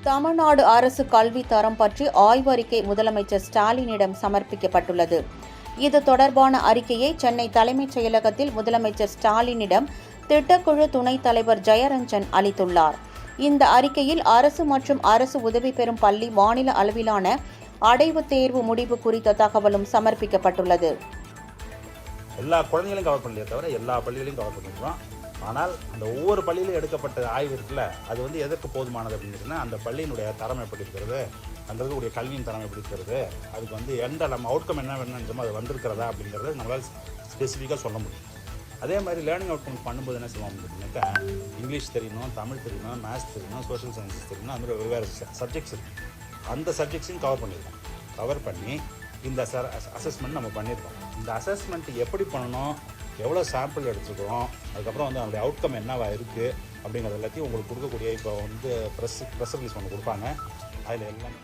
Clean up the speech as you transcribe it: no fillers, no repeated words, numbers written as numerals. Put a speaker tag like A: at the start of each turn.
A: தமிழ்நாடு அரசு கல்வி தரம் பற்றி ஆய்வறிக்கை முதலமைச்சர் ஸ்டாலினிடம் சமர்ப்பிக்கப்பட்டுள்ளது. இது தொடர்பான அறிக்கையை சென்னை தலைமைச் செயலகத்தில் முதலமைச்சர் ஸ்டாலினிடம் திட்டக்குழு துணைத் தலைவர் ஜெயரஞ்சன் அளித்துள்ளார். இந்த அறிக்கையில் அரசு மற்றும் அரசு உதவி பெறும் பள்ளி மாநில அளவிலான அடைவுத் தேர்வு முடிவு குறித்த தகவலும் சமர்ப்பிக்கப்பட்டுள்ளது.
B: எல்லா குழந்தைகளையும் கவர் பண்ணலையே தவிர எல்லா பள்ளிகளையும் கவர் பண்ணிருக்கோம். ஆனால் அந்த ஒவ்வொரு பள்ளியிலும் எடுக்கப்பட்ட ஆய்வு இருக்குல்ல, அது வந்து எதற்கு போதுமானது அப்படின்னு அந்த பள்ளியினுடைய தரம் எப்படி இருக்கிறது, அந்த இருக்கக்கூடிய கல்வியின் தரம் எப்படி இருக்கிறது, அதுக்கு வந்து எந்த நம்ம அவுட்கம் என்ன வேணுமோ அது வந்திருக்கிறதா அப்படிங்கிறது நம்மளால் ஸ்பெசிஃபிக்காக சொல்ல முடியும். அதே மாதிரி லேர்னிங் அவுட்கம் பண்ணும்போது என்ன சொல்லுவோம் அப்படின்னாக்கா, இங்கிலீஷ் தெரியணும், தமிழ் தெரியணும், மேத்ஸ் தெரியணும், சோஷியல் சயின்சஸ் தெரியணும், அந்த மாதிரி வெவ்வேறு சப்ஜெக்ட்ஸ் இருக்குது. அந்த சப்ஜெக்ட்ஸையும் கவர் பண்ணியிருக்கோம். கவர் பண்ணி இந்த அசஸ்மெண்ட் நம்ம பண்ணியிருக்கோம். இந்த அசஸ்மெண்ட் எப்படி பண்ணணும், எவ்வளோ சாம்பிள் எடுத்துக்கிறோம், அதுக்கப்புறம் வந்து நம்மளுடைய அவுட்கம் என்னவா இருக்குது அப்படிங்கிறது எல்லாத்தையும் உங்களுக்கு கொடுக்கக்கூடிய இப்போ வந்து ப்ரெஸ் ரிலீஸ் ஒன்று கொடுப்பாங்க. அதில் எல்லாம்